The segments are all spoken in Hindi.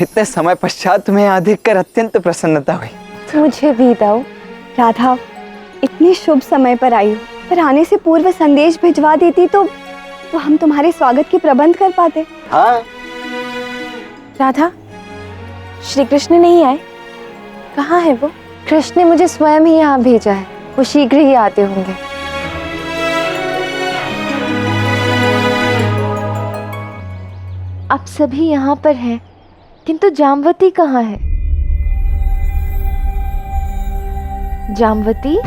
इतने समय पश्चात तुम्हें यहाँ देखकर अत्यंत प्रसन्नता हुई। मुझे भी दाऊ। राधा, इतने शुभ समय पर आई हो, पर आने से पूर्व संदेश भिजवा देती तो हम तुम्हारे स्वागत के प्रबंध कर पाते। हाँ। राधा, श्री कृष्ण नहीं आए? कहाँ है वो? कृष्ण ने मुझे स्वयं ही यहाँ भेजा है, वो शीघ्र ही आते होंगे। अब सभी यहाँ पर हैं, किंतु जामवती कहाँ है? जामवती?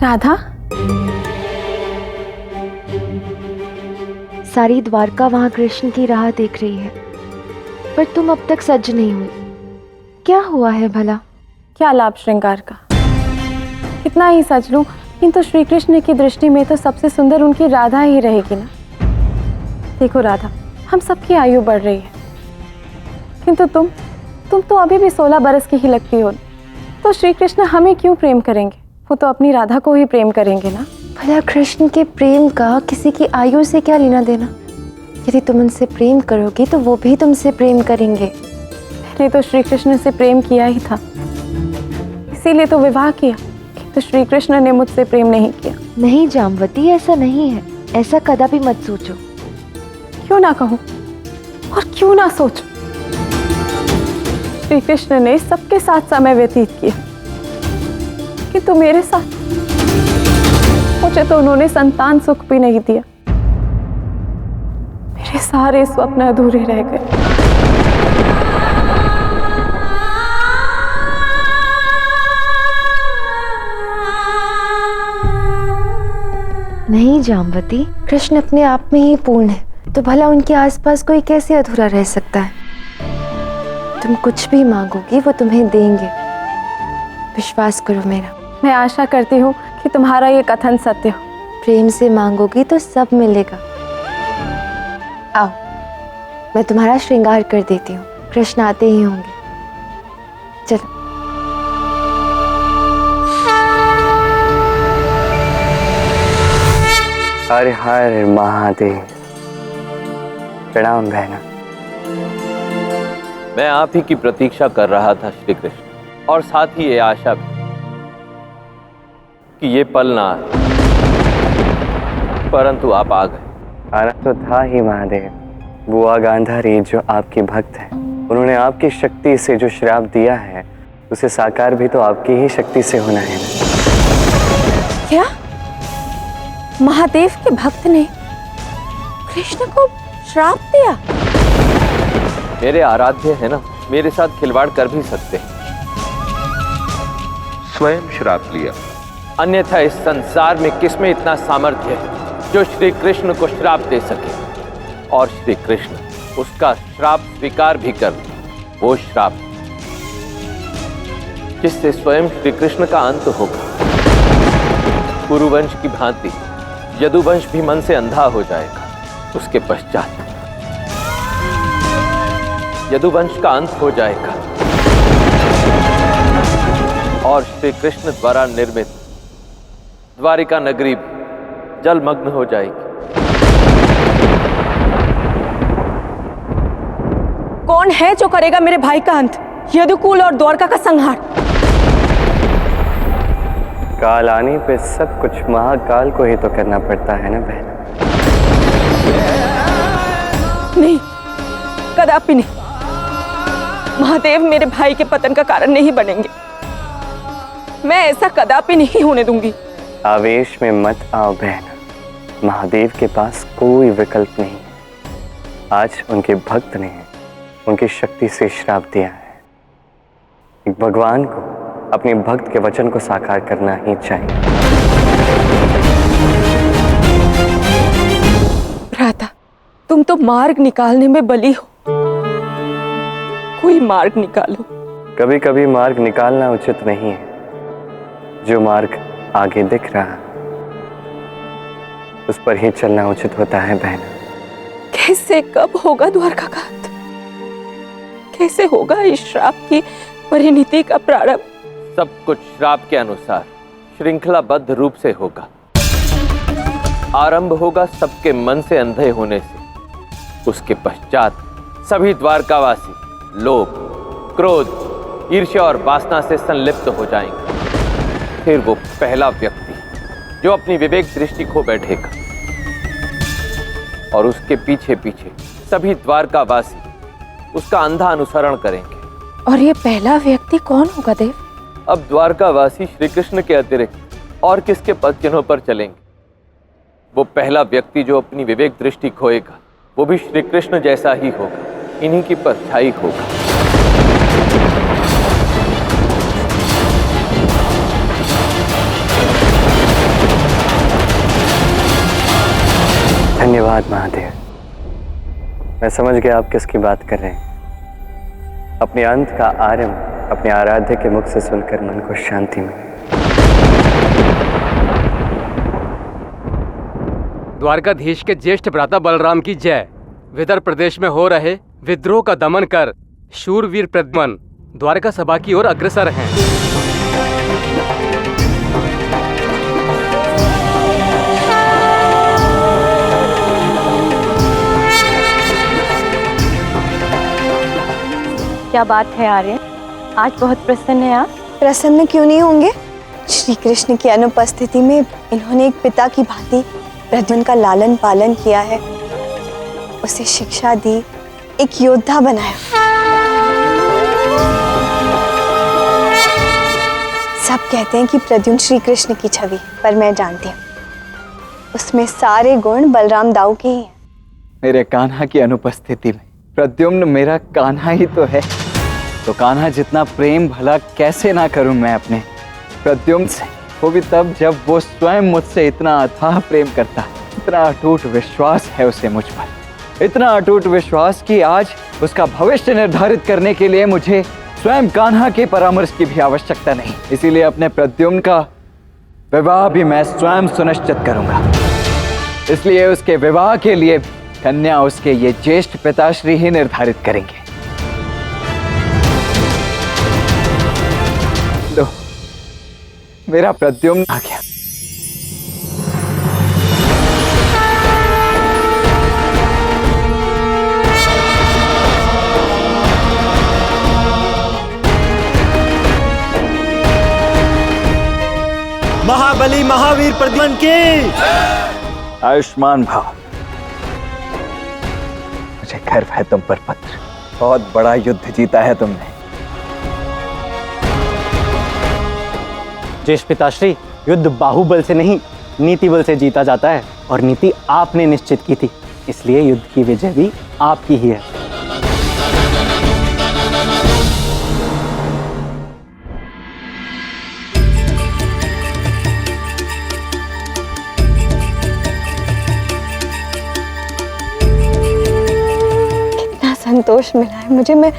राधा? सारी द्वारका वहां कृष्ण की राह देख रही है, पर तुम अब तक सज नहीं हुई। क्या हुआ है भला? क्या लाभ श्रृंगार का? कितना ही सज लूं, किंतु श्री कृष्ण की दृष्टि में तो सबसे सुंदर उनकी राधा ही रहेगी ना। देखो राधा, हम सबकी आयु बढ़ रही है, किंतु तुम तो अभी भी 16 बरस की ही लगती हो। तो श्री कृष्ण हमें क्यों प्रेम करेंगे? वो तो अपनी राधा को ही प्रेम करेंगे ना। भला कृष्ण के प्रेम का किसी की आयु से क्या लेना देना? यदि तुम उनसे प्रेम करोगी तो वो भी तुमसे प्रेम करेंगे। पहले तो श्री कृष्ण से प्रेम किया ही था, इसीलिए तो विवाह किया, किंतु श्री कृष्ण ने मुझसे प्रेम नहीं किया। नहीं जामवती, ऐसा नहीं है। ऐसा कदापि मत सोचो। क्यों ना कहूँ और क्यों ना सोचो? श्री कृष्ण ने सबके साथ समय व्यतीत किया, किंतु मेरे साथ मुझे तो उन्होंने संतान सुख भी नहीं दिया। मेरे सारे स्वप्न अधूरे रह गए। नहीं जामवती, कृष्ण अपने आप में ही पूर्ण है, तो भला उनके आसपास कोई कैसे अधूरा रह सकता है? तुम कुछ भी मांगोगी वो तुम्हें देंगे, विश्वास करो मेरा। मैं आशा करती हूँ कि तुम्हारा ये कथन सत्य हो। प्रेम से मांगोगी तो सब मिलेगा। आओ, मैं तुम्हारा श्रृंगार कर देती हूँ, कृष्ण आते ही होंगे। चलो। हर हर महादेव। प्रणाम बहना। मैं आप ही की प्रतीक्षा कर रहा था श्री कृष्ण, और साथ ही ये आशा भी कि ये पल ना आए, परंतु आप आ गए। आना तो था ही महादेव। बुआ गांधारी जो आपकी भक्त है, उन्होंने आपकी शक्ति से जो श्राप दिया है उसे साकार भी तो आपकी ही शक्ति से होना है ना। क्या महादेव के भक्त ने कृष्ण को श्राप दिया? मेरे आराध्य है ना, मेरे साथ खिलवाड़ कर भी सकते हैं। स्वयं श्राप लिया, अन्यथा इस संसार में किसमें इतना सामर्थ्य है जो श्री कृष्ण को श्राप दे सके, और श्री कृष्ण उसका श्राप स्वीकार भी कर ले। वो श्राप जिससे स्वयं श्री कृष्ण का अंत होगा। कुरुवंश की भांति यदुवंश भी मन से अंधा हो जाएगा। उसके पश्चात यदुवंश का अंत हो जाएगा और श्री कृष्ण द्वारा निर्मित द्वारिका नगरी भी जलमग्न हो जाएगी। कौन है जो करेगा मेरे भाई का अंत, यदुकुल और द्वारका का संहार? काल आने पे सब कुछ महाकाल को ही तो करना पड़ता है ना बहन। नहीं, कदापि नहीं। महादेव मेरे भाई के पतन का कारण नहीं बनेंगे। मैं ऐसा कदापि नहीं होने दूंगी। आवेश में मत आओ बहन, महादेव के पास कोई विकल्प नहीं है। आज उनके भक्त ने उनकी शक्ति से श्राप दिया है। एक भगवान को अपने भक्त के वचन को साकार करना ही चाहिए। भ्राता, तुम तो मार्ग निकालने में बली हो। कोई मार्ग निकालो। कभी कभी मार्ग निकालना उचित नहीं है। जो मार्ग आगे दिख रहा उस पर ही चलना उचित होता है बहन। कैसे कब होगा द्वारका का अंत? कैसे होगा इस श्राप की परिणति का प्रारंभ? सब कुछ श्राप के अनुसार श्रृंखलाबद्ध रूप से होगा। आरंभ होगा सबके मन से अंधे होने से, उसके पश्चात सभी द्वारकावासी लोभ, क्रोध, ईर्ष्या और वासना से संलिप्त हो जाएंगे। फिर वो पहला व्यक्ति जो अपनी विवेक दृष्टि खो बैठेगा और उसके पीछे पीछे सभी द्वारकावासी उसका अंधा अनुसरण करेंगे। और ये पहला व्यक्ति कौन होगा देव? अब द्वारकावासी श्री कृष्ण के अतिरिक्त और किसके पद चिन्हों पर चलेंगे? वो पहला व्यक्ति जो अपनी विवेक दृष्टि खोएगा वो भी श्री कृष्ण जैसा ही होगा, इन्हीं की परछाई होगा। धन्यवाद महादेव, मैं समझ गया आप किसकी बात कर रहे हैं। अपने अंत का आरंभ अपने आराध्य के मुख से सुनकर मन को शांति मिली। द्वारकाधीश के ज्येष्ठ भ्राता बलराम की जय। विदर्भ प्रदेश में हो रहे विद्रोह का दमन कर शूरवीर प्रद्युम्न द्वारका सभा की ओर अग्रसर हैं। क्या बात है आर्य, आज बहुत प्रसन्न है आप? प्रसन्न क्यों नहीं होंगे? श्री कृष्ण की अनुपस्थिति में इन्होंने एक पिता की भांति प्रद्युम्न का लालन पालन किया है, उसे शिक्षा दी, एक योद्धा बनाया। सब कहते हैं कि प्रद्युम्न श्री कृष्ण की छवि, पर मैं जानती हूँ उसमें सारे गुण बलराम दाऊ के ही हैं। मेरे कान्हा की अनुपस्थिति में प्रद्युम्न मेरा कान्हा ही तो है, तो कान्हा जितना प्रेम भला कैसे ना करूं मैं अपने प्रद्युम्न से, वो भी तब जब वो स्वयं मुझसे इतना अथाह प्रेम करता है। इतना अटूट विश्वास है उसे मुझ पर, इतना अटूट विश्वास कि आज उसका भविष्य निर्धारित करने के लिए मुझे स्वयं कान्हा के परामर्श की भी आवश्यकता नहीं। इसीलिए अपने प्रद्युम्न का विवाह भी मैं स्वयं सुनिश्चित करूंगा। इसलिए उसके विवाह के लिए कन्या उसके ये ज्येष्ठ पिताश्री ही निर्धारित करेंगे। लो, मेरा प्रद्युम्न आ गया। महाबली महावीर प्रद्युम्न की आयुष्मान भव। मुझे गर्व है तुम पर पुत्र, बहुत बड़ा युद्ध जीता है तुमने। ज्येष्ठ पिताश्री, युद्ध बाहुबल से नहीं नीति बल से जीता जाता है, और नीति आपने निश्चित की थी, इसलिए युद्ध की विजय भी आपकी ही है। संतोष मिला है मुझे, मैं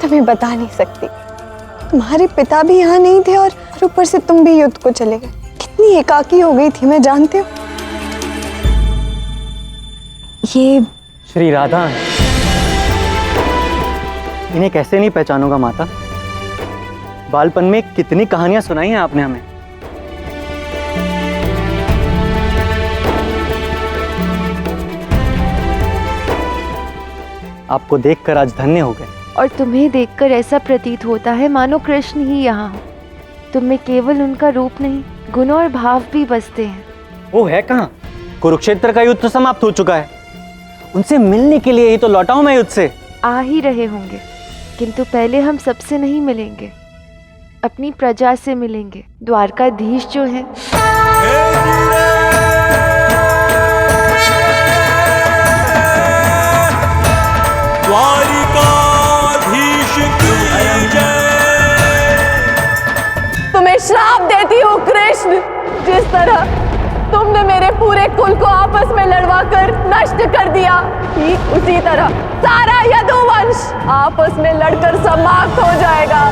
तुम्हें बता नहीं सकती। तुम्हारे पिता भी यहाँ नहीं थे और ऊपर से तुम भी युद्ध को चले गए। कितनी एकाकी हो गई थी मैं, जानते हो? ये श्री राधा, इन्हें कैसे नहीं पहचानूंगा माता? बालपन में कितनी कहानियां सुनाई हैं आपने हमें। आपको देखकर आज धन्य हो गए। और तुम्हें देखकर ऐसा प्रतीत होता है मानो कृष्ण ही यहाँ हो। तुम में केवल उनका रूप नहीं, गुण और भाव भी बसते हैं। वो है कहाँ? कुरुक्षेत्र का युद्ध समाप्त हो चुका है, उनसे मिलने के लिए ही तो लौटा हूं मैं युद्ध से। आ ही रहे होंगे, किंतु पहले हम सबसे नहीं मिलेंगे, अपनी प्रजा से मिलेंगे। द्वारकाधीश जो है द्वारिकाधीश की जय। तुम्हें श्राप देती हूँ कृष्ण, जिस तरह तुमने मेरे पूरे कुल को आपस में लड़वा कर नष्ट कर दिया, ठीक उसी तरह सारा यदुवंश आपस में लड़कर समाप्त हो जाएगा।